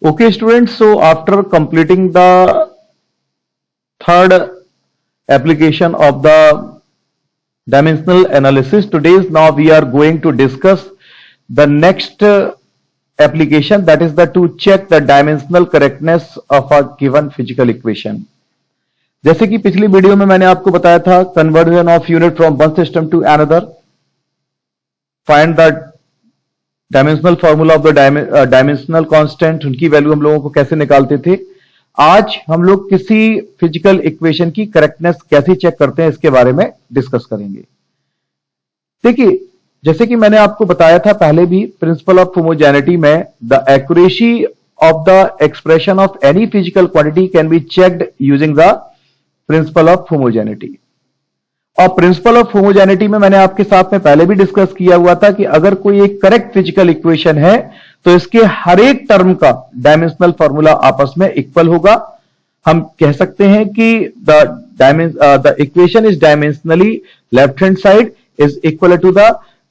Okay, students, so after completing the third application of the dimensional analysis, now we are going to discuss the next application, that is to check the dimensional correctness of a given physical equation. जैसे कि पिछली video में मैंने आपको बताया था, conversion of unit from one system to another, find the dimensional formula of the dimensional constant, उनकी value हम लोगों को कैसे निकालते थे। आज हम लोग किसी फिजिकल इक्वेशन की करेक्टनेस कैसे चेक करते हैं इसके बारे में डिस्कस करेंगे। देखिए, जैसे कि मैंने आपको बताया था पहले भी, प्रिंसिपल ऑफ होमोजेनिटी में the accuracy of the expression of any physical quantity can be checked using the principle of homogeneity. और प्रिंसिपल ऑफ होमोजेनिटी में मैंने आपके साथ में पहले भी डिस्कस किया हुआ था कि अगर कोई एक करेक्ट फिजिकल इक्वेशन है तो इसके हर एक टर्म का डायमेंशनल फॉर्मूला आपस में इक्वल होगा। हम कह सकते हैं कि the equation is dimensionally left hand side is equal to the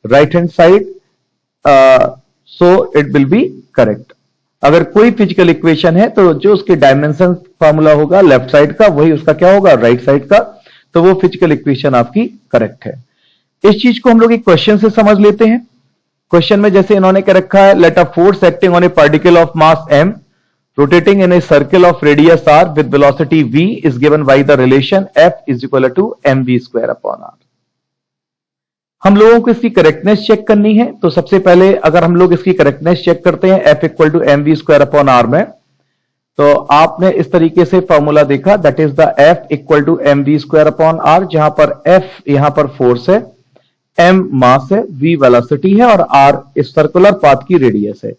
right hand side, so it will be correct. अगर कोई फिजिकल इक्वेशन है तो जो उसके डायमेंशन फॉर्मूला होगा लेफ्ट साइड का, वही उसका क्या होगा, राइट साइड का, तो वो फिजिकल इक्वेशन आपकी करेक्ट है। इस चीज को हम लोग एक क्वेश्चन से समझ लेते हैं। क्वेश्चन में जैसे इन्होंने क्या रखा है, let a force acting on a particle of mass m rotating in a circle of radius r with velocity v is given by the relation f is equal to mv² upon r। हम लोगों को इसकी correctness check करनी है, तो सबसे पहले अगर हम लोग इसकी करेक्टनेस चेक करते हैं f equal to mv² upon r में, तो आपने इस तरीके से फॉर्मूला देखा, that is the f equal to mv² upon r, जहां पर f यहां पर फोर्स है, m मास है, v वेलोसिटी है और r इस सर्कुलर पाथ की रेडियस है।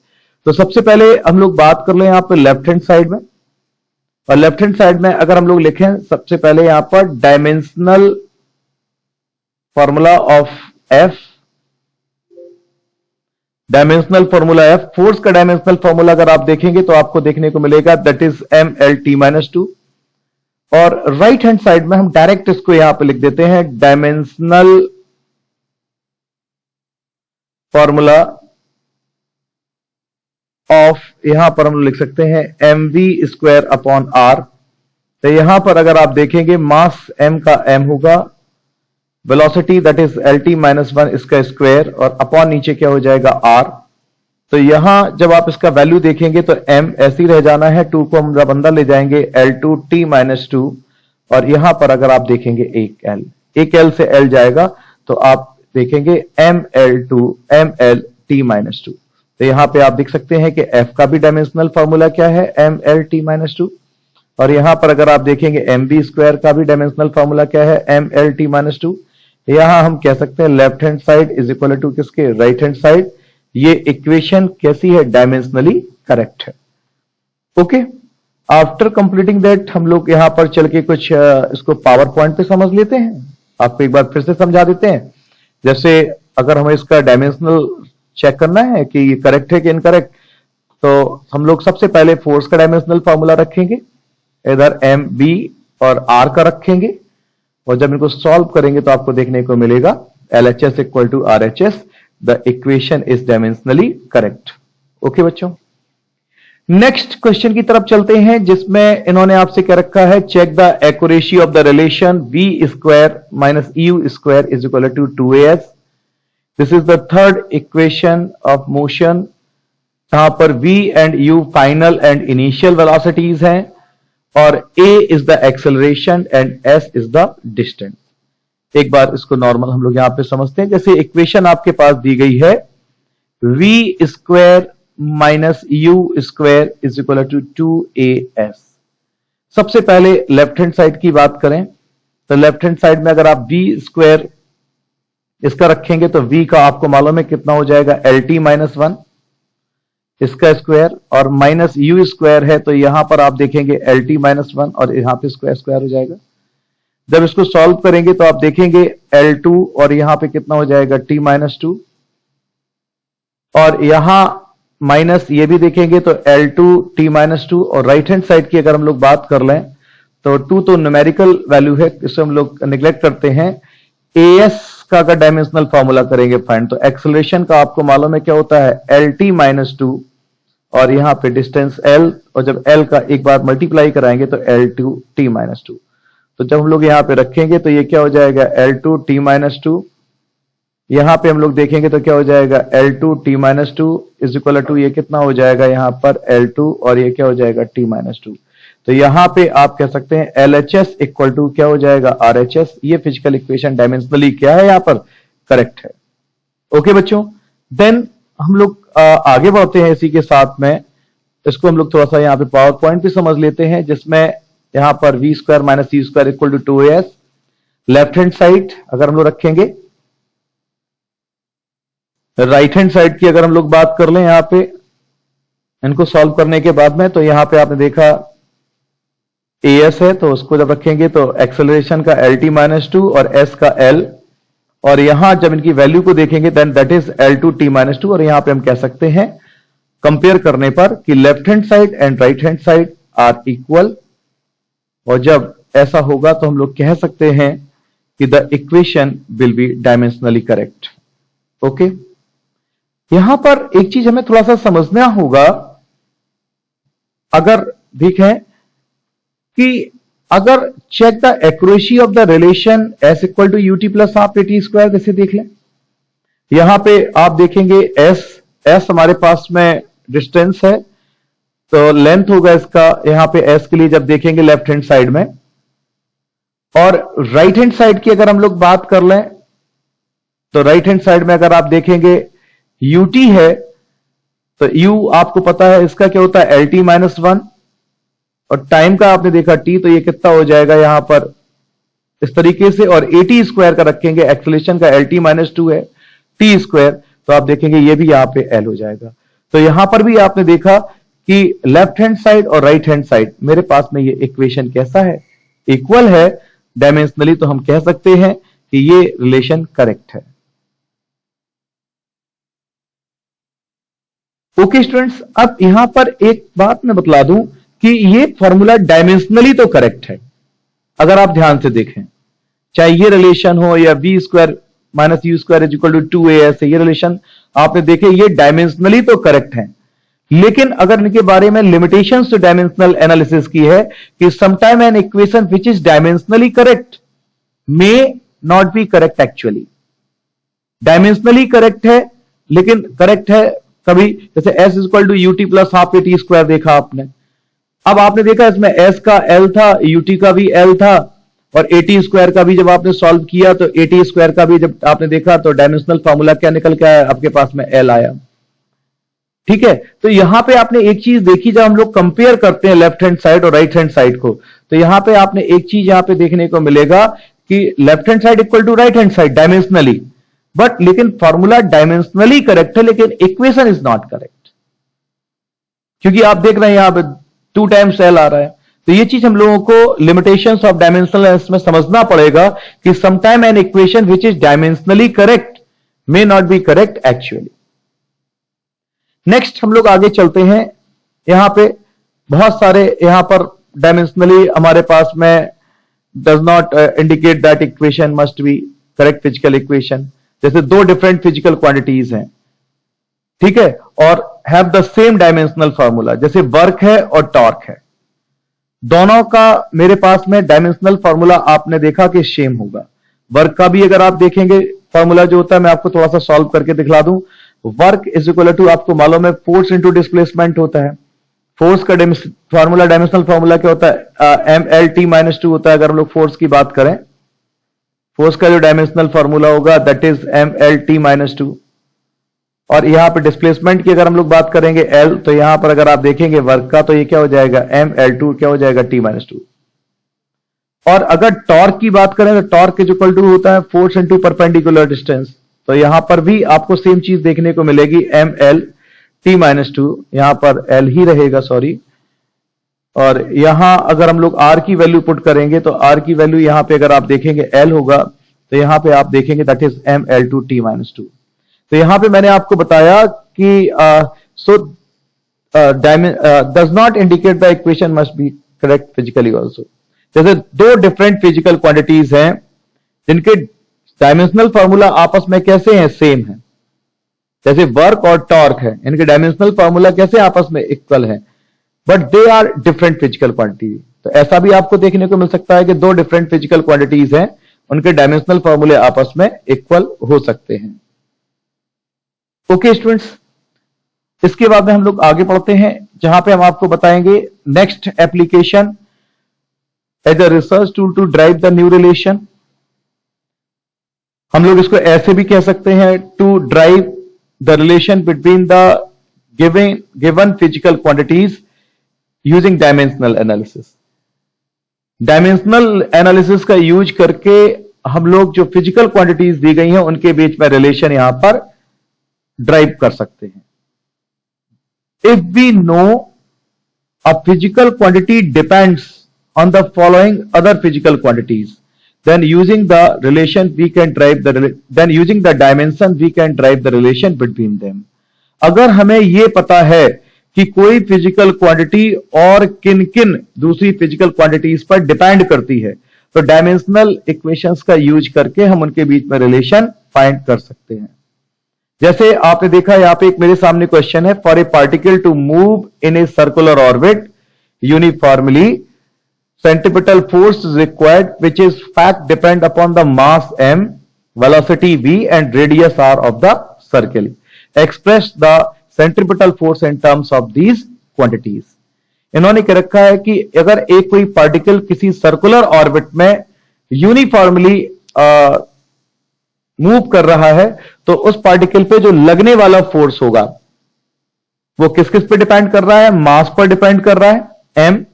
तो सबसे पहले हम लोग बात कर ले यहां पर लेफ्ट हैंड साइड में, और लेफ्ट हैंड साइड में अगर हम लोग लिखें सबसे पहले यहां पर dimensional formula of f, dimensional formula f, force का डायमेंशनल फॉर्मूला अगर आप देखेंगे तो आपको देखने को मिलेगा दैट इज mlt-2। और राइट हैंड साइड में हम डायरेक्ट इसको यहां पे लिख देते हैं डायमेंशनल फॉर्मूला ऑफ, यहां पर हम लिख सकते हैं mv² अपॉन r। तो यहां पर अगर आप देखेंगे मास m का m होगा, वेलोसिटी दैट इज lt-1 इसका स्क्वायर, और अपॉन नीचे क्या हो जाएगा r। तो यहां जब आप इसका वैल्यू देखेंगे तो m ऐसे ही रह जाना है, 2 को हम जब अंदर ले जाएंगे l2t-2, और यहां पर अगर आप देखेंगे एक l से l जाएगा तो आप देखेंगे ml2 mlt-2। तो यहां पे आप देख सकते हैं कि f का भी डायमेंशनल फॉर्मूला क्या है, mlt-2, और यहां पर अगर आप देखेंगे mv² का भी डायमेंशनल फॉर्मूला क्या है, mlt-2। यहां हम कह सकते हैं left hand side is equal to किसके, राइट हैंड साइड। ये इक्वेशन कैसी है, डायमेंशनली करेक्ट है। ओके, आफ्टर कंप्लीटिंग दैट हम लोग यहां पर चल के कुछ इसको पावर पॉइंट पे समझ लेते हैं। आपको एक बार फिर से समझा देते हैं। जैसे अगर हमें इसका डायमेंशनल चेक करना है कि ये करेक्ट है कि इनकरेक्ट, तो हम लोग सबसे पहले फोर्स का डायमेंशनल फॉर्मूला रखेंगे, इधर m b और r का रखेंगे, और जब इनको सॉल्व करेंगे तो आपको देखने को मिलेगा LHS equal to RHS, the equation is dimensionally correct. Okay बच्चों, नेक्स्ट क्वेश्चन की तरफ चलते हैं, जिसमें इन्होंने आपसे क्या रखा है, check the accuracy of the relation v² - u² is equal to 2as। This is the third equation of motion, यहां पर v and u final and initial velocities हैं, और a is the acceleration and s is the distance. एक बार इसको normal हम लोग यहां पे समझते हैं। जैसे इक्वेशन आपके पास दी गई है, v² - u² is equal to 2as। सबसे पहले लेफ्ट हैंड साइड की बात करें तो लेफ्ट हैंड साइड में अगर आप v² इसका रखेंगे तो v का आपको मालूम है कितना हो जाएगा, lt-1 इसका स्क्वायर, और -u² है तो यहां पर आप देखेंगे lt-1 और यहां पे स्क्वायर हो जाएगा। जब इसको सॉल्व करेंगे तो आप देखेंगे l2 और यहां पे कितना हो जाएगा, t-2, और यहां माइनस ये भी देखेंगे तो l2 t-2, और राइट हैंड साइड की अगर हम लोग बात कर लें तो 2 तो न्यूमेरिकल वैल्यू है, इससे हम लोग निगलेक्ट करते हैं। as का अगर डायमेंशनल फॉर्मूला करेंगे फाइंड, तो एक्सेलरेशन का आपको मालूम है क्या होता है, lt-2 और यहाँ पे डिस्टेंस L, और जब L का एक बार मल्टीप्लाई कराएंगे तो L2t-2। तो जब हम लोग यहाँ पे रखेंगे तो ये क्या हो जाएगा, L2t-2। यहाँ पे हम लोग देखेंगे तो क्या हो जाएगा, L2t-2 इज इक्वल टू ये कितना हो जाएगा यहाँ पर L2, और ये क्या हो जाएगा t-2। तो यहाँ पे आप कह सकते हैं LHS इक्वल टू क्या हो जाएगा RHS। ये फिजिकल इक्वेशन डायमेंशनली क्या है यहाँ पर, करेक्ट है। ओके बच्चों, देन हम लोग आगे बढ़ते हैं इसी के साथ में। इसको हम लोग थोड़ा सा यहाँ पे पावर पॉइंट भी समझ लेते हैं, जिसमें यहाँ पर v square minus c square equal to 2as। Left hand side अगर हम लोग रखेंगे, राइट हैंड साइड की अगर हम लोग बात कर लें यहाँ पे इनको सॉल्व करने के बाद में, तो यहाँ पे आपने देखा as है, तो उसको जब रखेंगे तो एक्सेलरेशन का LT-2 और s का L, और यहां जब इनकी वैल्यू को देखेंगे देन दैट इज L2t-2। और यहां पे हम कह सकते हैं कंपेयर करने पर कि left hand side and right hand side are equal, और जब ऐसा होगा तो हम लोग कह सकते हैं कि the equation will be dimensionally correct. Okay, यहां पर एक चीज हमें थोड़ा सा समझना होगा। अगर देखें कि अगर check the accuracy of the relation s equal to ut plus half at square, जैसे देख लें यहां पे आप देखेंगे s हमारे पास में डिस्टेंस है, तो लेंथ होगा इसका यहां पे s के लिए जब देखेंगे लेफ्ट हैंड साइड में। और राइट हैंड साइड की अगर हम लोग बात कर लें तो राइट हैंड साइड में अगर आप देखेंगे ut है, तो u आपको पता है इसका क्या होता है LT-1, और टाइम का आपने देखा t, तो ये कितना हो जाएगा यहां पर इस तरीके से। और at स्क्वायर का रखेंगे, एक्सेलरेशन का LT-2 है t स्क्वायर, तो आप देखेंगे ये भी यहां पे L हो जाएगा। तो यहां पर भी आपने देखा कि लेफ्ट हैंड साइड और राइट हैंड साइड मेरे पास में ये इक्वेशन कैसा है, इक्वल है डायमेंशनली, तो हम कह सकते हैं कि ये रिलेशन करेक्ट है। ओके स्टूडेंट्स, अब यहां पर एक बात मैं बतला दूं कि ये फॉर्मूला डायमेंशनली तो करेक्ट है। अगर आप ध्यान से देखें, चाहे ये रिलेशन हो या v square minus u square is equal to 2as, ये रिलेशन आपने देखे ये डायमेंशनली तो करेक्ट है। लेकिन अगर इनके बारे में लिमिटेशंस टू डायमेंशनल एनालिसिस की है कि sometime an equation which is dimensionally correct may not be correct actually. Dimensionally correct है लेकिन करेक्ट है कभी, जैसे s equal to ut plus half at square देखा आपने। अब आपने देखा इसमें s का L था, ut का भी L था, और at स्क्वायर का भी जब आपने सॉल्व किया तो at स्क्वायर का भी जब आपने देखा तो डायमेंशनल फार्मूला क्या निकल के आया, आपके पास में L आया। ठीक है, तो यहां पे आपने एक चीज देखी, जब हम लोग कंपेयर करते हैं लेफ्ट हैंड साइड और राइट हैंड साइड को, तो यहां पे आपने एक चीज यहां पे देखने को मिलेगा कि left hand side equal to right hand side dimensionally, but लेकिन फॉर्मूला डायमेंशनली करेक्ट है लेकिन इक्वेशन इज नॉट करेक्ट, क्योंकि आप देख रहे हैं यहां पे 2 टाइम्स L आ रहा है। तो ये चीज हम लोगों को लिमिटेशंस ऑफ डायमेंशनल एनालिसिस में समझना पड़ेगा कि sometime an equation which is dimensionally correct may not be correct actually. Next हम लोग आगे चलते हैं। यहां पे बहुत सारे यहां पर डायमेंशनली हमारे पास में does not indicate that equation must be correct physical equation, जैसे 2 डिफरेंट फिजिकल क्वांटिटीज हैं, ठीक है, और have the same dimensional formula, जैसे वर्क है और टॉर्क है, दोनों का मेरे पास में डायमेंशनल फार्मूला आपने देखा कि सेम होगा। वर्क का भी अगर आप देखेंगे फार्मूला जो होता है, मैं आपको थोड़ा सा सॉल्व करके दिखला दूं। वर्क इज इक्वल टू, आपको मालूम है, फोर्स इंटू डिस्प्लेसमेंट होता है। फोर्स का फार्मूला, डायमेंशनल फार्मूला क्या होता है, MLT-2 होता है। अगर हम लोग फोर्स की बात करें, फोर्स का जो डायमेंशनल फार्मूला होगा दैट इज MLT-2। और यहां पर डिस्प्लेसमेंट की अगर हम लोग बात करेंगे L, तो यहां पर अगर आप देखेंगे वर्क का, तो ये क्या हो जाएगा ML2, क्या हो जाएगा T-2। और अगर टॉर्क की बात करें तो टॉर्क इज इक्वल टू होता है फोर्स इंटू परपेंडिकुलर डिस्टेंस, तो यहां पर भी आपको सेम चीज देखने को मिलेगी, MLT-2, यहां पर L ही रहेगा, सॉरी। और यहां अगर हम लोग R की वैल्यू पुट करेंगे तो R की वैल्यू यहां पे अगर आप देखेंगे L होगा, तो यहां पे आप देखेंगे दैट इज ML2T-2। तो यहां पे मैंने आपको बताया कि does not indicate the equation must be correct physically also. जैसे 2 डिफरेंट फिजिकल क्वांटिटीज हैं जिनके डायमेंशनल फार्मूला आपस में कैसे हैं, सेम है। जैसे वर्क और टॉर्क है, इनके डायमेंशनल फॉर्मूला कैसे आपस में इक्वल है, but they are different physical quantity. तो ऐसा भी आपको देखने को मिल सकता है कि दो डिफरेंट फिजिकल क्वांटिटीज हैं, उनके डायमेंशनल फॉर्मूले आपस में इक्वल हो सकते हैं। ओके स्टूडेंट्स, इसके बाद में हम लोग आगे पढ़ते हैं, जहां पे हम आपको बताएंगे next application as a research tool to drive the new relation. हम लोग इसको ऐसे भी कह सकते हैं, to drive the relation between the given physical quantities using dimensional analysis. Dimensional analysis का यूज करके हम लोग जो फिजिकल क्वांटिटीज दी गई हैं उनके बीच में रिलेशन यहां पर ड्राइव कर सकते हैं। If we know a physical quantity depends on the following other physical quantities, then using the relation we can drive then using the dimension we can drive the relation between them। अगर हमें यह पता है कि कोई physical quantity और किन किन दूसरी फिजिकल क्वांटिटीज पर डिपेंड करती है, तो डायमेंशनल इक्वेशंस का यूज करके हम उनके बीच में रिलेशन फाइंड कर सकते हैं। जैसे आपने देखा यहां पे एक मेरे सामने क्वेश्चन है, for a particle to move in a circular orbit uniformly centripetal force is required, which is fact depend upon the mass m, velocity v and radius r of the circle। Express the centripetal force in terms of these quantities। इन्होंने कह रखा है कि अगर एक कोई particle किसी circular orbit में यूनिफॉर्मली मूव कर रहा है, तो उस पार्टिकल पे जो लगने वाला फोर्स होगा वो किस किस पे डिपेंड कर रहा है, मास पर डिपेंड कर रहा है m,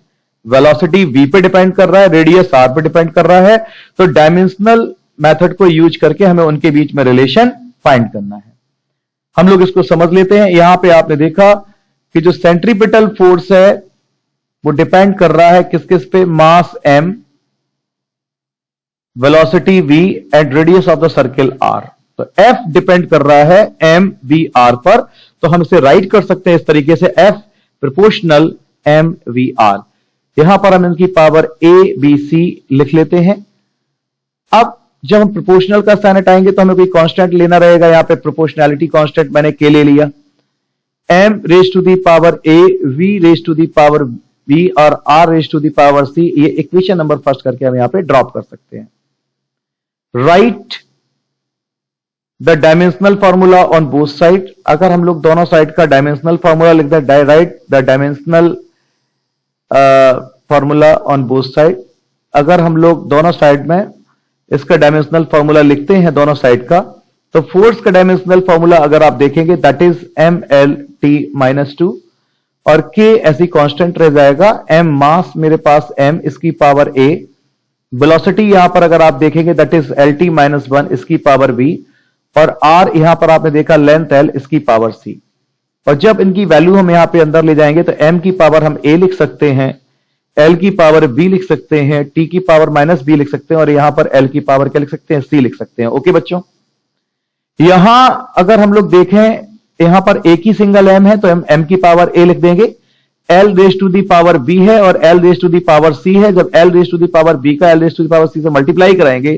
वेलोसिटी v पे डिपेंड कर रहा है, रेडियस r पे डिपेंड कर रहा है। तो डायमेंशनल मेथड को यूज करके हमें उनके बीच में रिलेशन फाइंड करना है। हम लोग इसको समझ लेते हैं। यहां पे आपने देखा कि जो सेंट्रीपिटल फोर्स है वो डिपेंड कर रहा है किस किस पे, मास m, velocity v and radius of the circle r। तो f डिपेंड कर रहा है m v r पर, तो हम इसे राइट कर सकते हैं इस तरीके से, f proportional m v r। यहां पर हम इनकी पावर a b c लिख लेते हैं। अब जब हम प्रोपोर्शनल का साइन हटाएंगे तो हमें कोई कांस्टेंट लेना रहेगा। यहां पे प्रोपोर्शनैलिटी कांस्टेंट मैंने k ले लिया, m raise to the power a, v raise to the power b और r raise to the power c। ये इक्वेशन नंबर फर्स्ट करके हम यहां पे ड्रॉप कर सकते हैं। Write the dimensional formula on both side. अगर हम लोग दोनों साइड का डायमेंशनल फॉर्मूला लिख दें, right the dimensional formula on both side. अगर हम लोग दोनों साइड में इसका डायमेंशनल फॉर्मूला लिखते हैं दोनों साइड का, तो फोर्स का डायमेंशनल फॉर्मूला अगर आप देखेंगे that is M L T minus 2 और के ऐसी कांस्टेंट रह जाएगा। m मास मेरे पास m इसकी पावर a, वेलोसिटी यहां पर अगर आप देखेंगे that is L T minus 1 इसकी पावर b और r यहां पर आपने देखा लेंथ l इसकी पावर c। और जब इनकी वैल्यू हम यहां पे अंदर ले जाएंगे तो m की पावर हम a लिख सकते हैं, l की पावर b लिख सकते हैं, t की पावर माइनस b लिख सकते हैं और यहां पर l की पावर क्या लिख सकते हैं, c लिख सकते हैं। ओके बच्चों, यहां अगर हम लोग देखें यहां पर एक ही सिंगल m है तो हम m की पावर a लिख देंगे, l raise to the power b है और l raise to the power c है। जब l raise to the power b का l raise to the power c से मल्टीप्लाई कराएंगे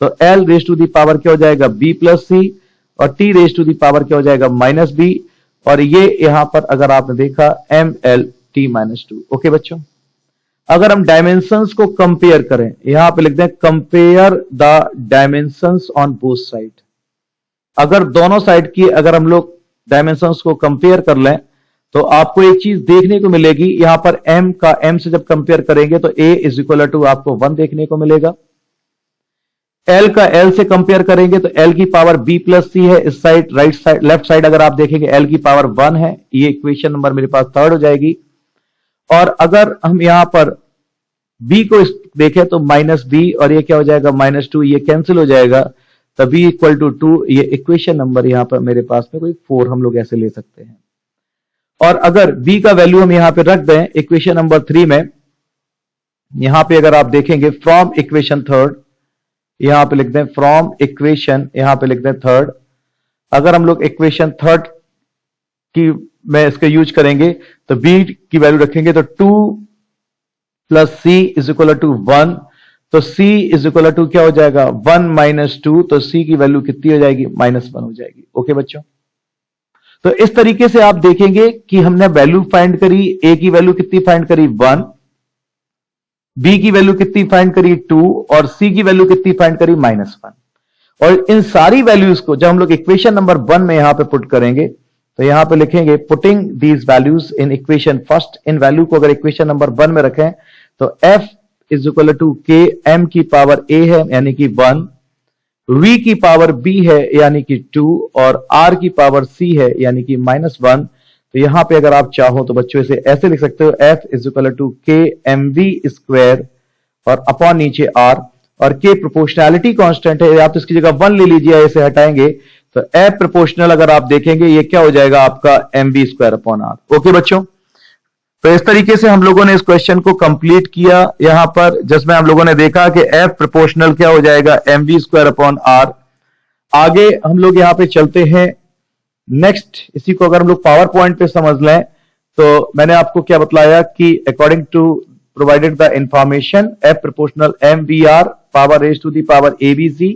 तो l raise to the power क्या हो जाएगा, b प्लस c और t raise to the power क्या हो जाएगा, माइनस b और ये यहां पर अगर आपने देखा M L T minus 2। Okay बच्चों, अगर हम डायमेंशंस को कंपेयर करें, यहां पे लिख दें compare the dimensions on both side. अगर दोनों साइड की अगर हम लोग डायमेंशंस को कंपेयर कर लें तो आपको एक चीज देखने को मिलेगी, यहां पर m का m से जब कंपेयर करेंगे तो a इज इक्वल टू आपको 1 देखने को मिलेगा। L का L से कंपेयर करेंगे तो L की पावर B प्लस C है, इस side right side left side अगर आप देखेंगे L की पावर 1 है। ये इक्वेशन नंबर मेरे पास थर्ड हो जाएगी। और अगर हम यहां पर B को देखें तो माइनस B और ये क्या हो जाएगा, माइनस 2, ये कैंसिल हो जाएगा तो B इक्वल टू 2। ये इक्वेशन नंबर यहां पर मेरे पास में कोई 4 हम लोग ऐसे ले सकते हैं। और अगर B का वैल्यू हम यहां पे रख दें इक्वेशन नंबर 3 में, यहां पे अगर आप देखेंगे फ्रॉम इक्वेशन थर्ड, यहां पे लिख दें फ्रॉम इक्वेशन, यहां पे लिख दें थर्ड। अगर हम लोग इक्वेशन थर्ड की में इसका यूज करेंगे तो b की वैल्यू रखेंगे तो 2 plus c is equal to 1, तो c इज इक्वल टू क्या हो जाएगा, 1 माइनस 2, तो c की वैल्यू कितनी हो जाएगी, -1 हो जाएगी। ओके बच्चों, तो इस तरीके से आप देखेंगे कि हमने वैल्यू फाइंड करी, ए की वैल्यू कितनी फाइंड करी 1, बी की वैल्यू कितनी फाइंड करी 2 और सी की वैल्यू कितनी फाइंड करी -1। और इन सारी वैल्यूज को जब हम लोग इक्वेशन नंबर 1 में यहां पे पुट करेंगे तो यहां पे लिखेंगे putting these values in equation first. In value को अगर इक्वेशन नंबर 1 में रखें तो f इज इक्वल टू के m की पावर a है यानी कि 1, v की पावर b है यानी कि 2 और r की पावर c है यानी कि -1। तो यहां पे अगर आप चाहो तो बच्चों इसे ऐसे लिख सकते हो f इज इक्वल टू के mv स्क्वायर और अपॉन नीचे r, और k प्रोपोर्शनैलिटी कांस्टेंट है, आप तो इसकी जगह 1 ले लीजिए, इसे हटाएंगे तो f प्रोपोर्शनल अगर आप देखेंगे ये क्या हो जाएगा आपका mv square upon r। Okay बच्चों, तो इस तरीके से हम लोगों ने इस क्वेश्चन को कंप्लीट किया यहां पर, जिसमें हम लोगों ने देखा कि f प्रोपोर्शनल क्या हो जाएगा mv स्क्वायर अपॉन r। आगे हम लोग यहां पे चलते हैं नेक्स्ट, इसी को अगर हम लोग पावर पॉइंट पे समझ लें तो मैंने आपको क्या बतलाया कि according to provided the information f proportional mvr power raise to the power abc,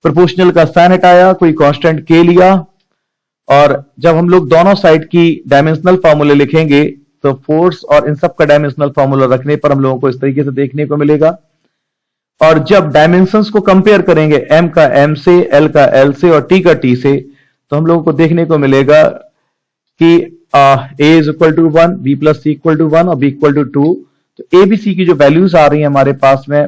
proportional का साइन हटाया, कोई कांस्टेंट k लिया, और जब हम लोग दोनों साइड की डायमेंशनल फॉर्मूले लिखेंगे तो फोर्स और इन सब का डायमेंशनल फॉर्मूला रखने पर हम लोगों को इस तरीके से देखने को मिलेगा। और जब डायमेंशंस को कंपेयर करेंगे m का m से, l का l से और t का t से, तो हम लोगों को देखने को मिलेगा कि a is equal to 1, b plus C equal to 1 और b इक्वल टू 2। तो a b c की जो वैल्यूज आ रही है हमारे पास में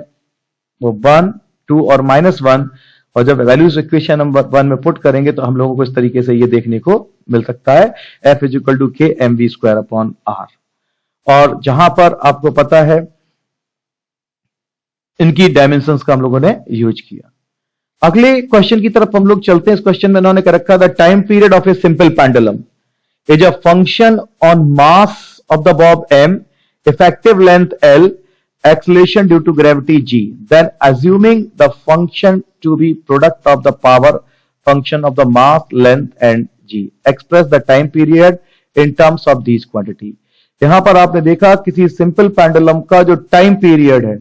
वो 1, 2 और -1, और जब वैल्यूज इक्वेशन नंबर 1 में पुट करेंगे तो हम लोगों को इस तरीके से ये देखने को मिल सकता है f इज इक्वल टू के mv स्क्वायर अपॉन r। और जहां पर आपको पता है इनकी डायमेंशंस का हम लोगों ने यूज किया। अगले क्वेश्चन की तरफ हम लोग चलते हैं। इस क्वेश्चन में उन्होंने कर रखा the time period of a simple pendulum is a function on mass of the Bob m, effective length l, acceleration due to gravity g, then assuming the function to be product of the power function of the mass, length and g, express the time period in terms of these quantity। यहां पर आपने देखा किसी simple pendulum का जो time period है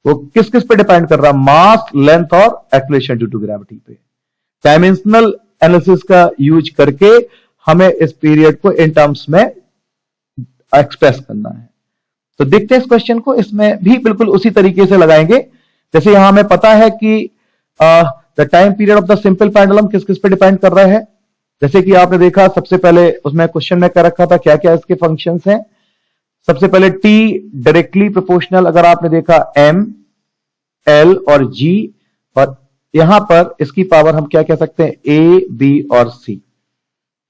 वो किस किस पे डिपेंड कर रहा है, मास, लेंथ और एक्सेलरेशन ड्यू टू ग्रेविटी पे। डायमेंशनल एनालिसिस का यूज करके हमें इस पीरियड को इन टर्म्स में एक्सप्रेस करना है। तो देखते हैं इस क्वेश्चन को, इसमें भी बिल्कुल उसी तरीके से लगाएंगे जैसे यहां हमें पता है कि the time period of the simple pendulum किस किस पे डिपेंड कर रहा है। जैसे कि आपने देखा सबसे पहले उसमें क्वेश्चन में कर रखा था क्या क्या इसके फंक्शंस हैं। सबसे पहले t डायरेक्टली प्रोपोर्शनल, अगर आपने देखा m, l और g, और यहां पर इसकी पावर हम क्या कह सकते हैं a, b और c।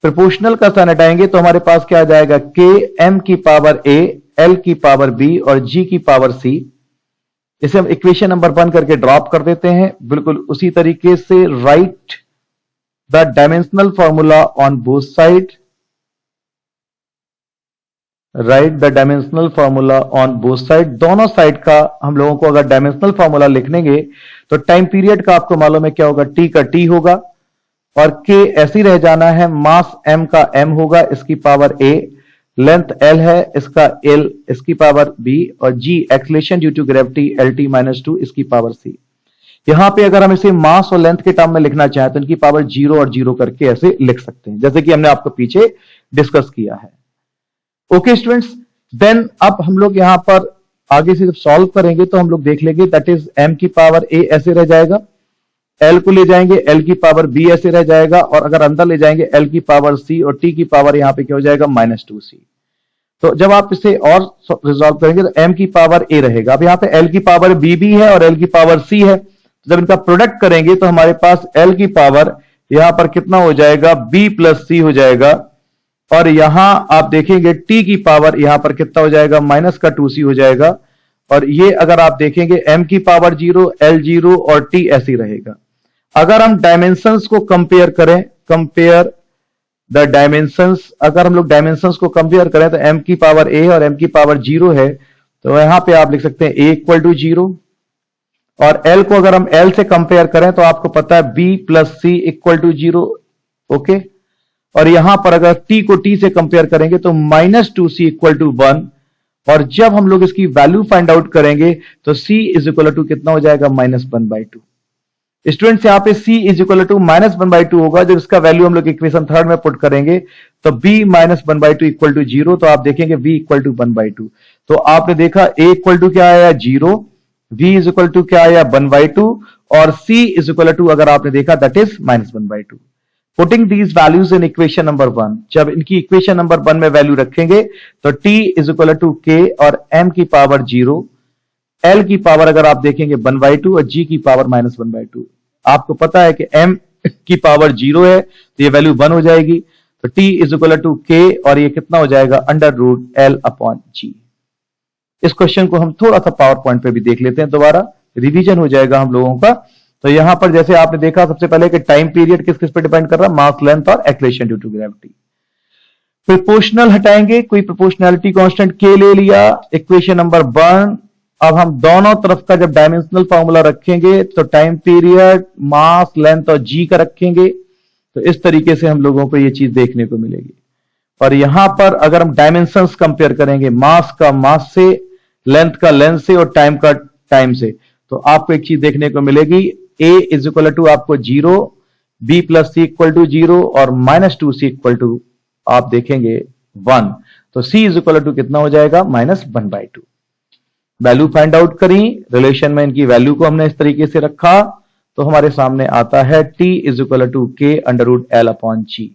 प्रोपोर्शनल का साइन हटाएंगे तो हमारे पास क्या आ जाएगा k m की पावर a, l की पावर b और g की पावर c। इसे हम इक्वेशन नंबर 1 करके ड्रॉप कर देते हैं। बिल्कुल उसी तरीके से right the dimensional formula on both side, right the dimensional formula on both side. दोनों साइड का हम लोगों को अगर डायमेंशनल फॉर्मूला लिखेंगे तो टाइम पीरियड का आपको मालूम है क्या होगा, t का t होगा और k ऐसी रह जाना है, मास m का m होगा, इसकी पावर a, लेंथ l है, इसका l, इसकी पावर b और g acceleration due to gravity lt -2, इसकी पावर c। यहां पे अगर हम इसे मास और लेंथ के टर्म में लिखना चाहें तो इनकी पावर 0 और 0 करके ऐसे लिख सकते हैं जैसे कि हमने आपको पीछे डिस्कस किया है। ओके स्टूडेंट्स, देन अब हम लोग यहां पर आगे से जब सॉल्व करेंगे तो हम लोग देख लेंगे दैट इज m की पावर a ऐसे रह जाएगा, l को ले जाएंगे l की पावर b ऐसे रह जाएगा, और अगर अंदर ले जाएंगे l की पावर c और t की पावर यहां पे क्या हो जाएगा -2c। तो जब आप इसे और रिजॉल्व करेंगे तो m की पावर a रहेगा। अब यहां पे l की पावर b भी है और l की पावर c है, तो जब इनका प्रोडक्ट करेंगे तो हमारे पास l की पावर यहां पर कितना हो जाएगा b प्लस c हो जाएगा, और यहां आप देखेंगे t की पावर यहां पर कितना हो जाएगा -2c हो जाएगा, और ये अगर आप देखेंगे m की पावर 0, l 0 और t ऐसी रहेगा। अगर हम डायमेंशंस को कंपेयर करें, कंपेयर द डायमेंशंस, अगर हम लोग डायमेंशंस को कंपेयर करें तो m की पावर a और m की पावर 0 है, तो यहां पे आप लिख सकते हैं a इक्वल टू 0, और l को अगर हम l से कंपेयर करें तो आपको पता है b plus c equal to 0। Okay, और यहां पर अगर t को t से कंपेयर करेंगे तो -2c इक्वल टू 1, और जब हम लोग इसकी वैल्यू फाइंड आउट करेंगे तो c इज इक्वल टू कितना हो जाएगा -1/2। स्टूडेंट्स यहाँ पे c इज इक्वल टू -1/2 होगा। जब इसका वैल्यू हम लोग इक्वेशन थर्ड में पुट करेंगे तो b -1/2 इक्वल टू 0, तो आप देखेंगे v इक्वल टू 1/2। तो आपने देखा a इक्वल टू क्या आया 0, v इज इक्वल टू क्या आया 1/2 और c इज इक्वल टू अगर आपने देखा that is -1/2। Putting these values in equation number 1, जब इनकी इक्वेशन नंबर 1 में वैल्यू रखेंगे तो t is equal to k और m की पावर 0, l की पावर अगर आप देखेंगे 1/2 और g की पावर -1/2। आपको पता है कि m की पावर 0 है तो ये वैल्यू 1 हो जाएगी, तो t is equal to k और ये कितना हो जाएगा √L/g। इस क्वेश्चन को हम थोड़ा सा पावर पॉइंट पे भी देख लेते हैं, दोबारा रिवीजन हो जाएगा हम लोगों का। तो यहां पर जैसे आपने देखा सबसे पहले कि टाइम पीरियड किस किस पे डिपेंड कर रहा है, मास, लेंथ और acceleration due to gravity. Proportional हटाएंगे, कोई प्रोपोर्शनैलिटी कांस्टेंट k ले लिया, इक्वेशन नंबर 1। अब हम दोनों तरफ का जब डायमेंशनल फॉर्मूला रखेंगे तो टाइम पीरियड, मास, लेंथ और g का रखेंगे, तो इस तरीके से हम लोगों को ये चीज देखने को मिलेगी। और यहां पर अगर हम डायमेंशंस कंपेयर करेंगे, मास का मास से, लेंथ का लेंथ से और टाइम का टाइम से, तो आपको एक चीज देखने को मिलेगी, a इज इक्वल टू आपको 0, b plus c equal to 0 और -2c इक्वल टू आप देखेंगे 1, तो c इज इक्वल टू कितना हो जाएगा -1/2। वैल्यू फाइंड आउट करी, रिलेशन में इनकी वैल्यू को हमने इस तरीके से रखा, तो हमारे सामने आता है t is equal to k √L/g।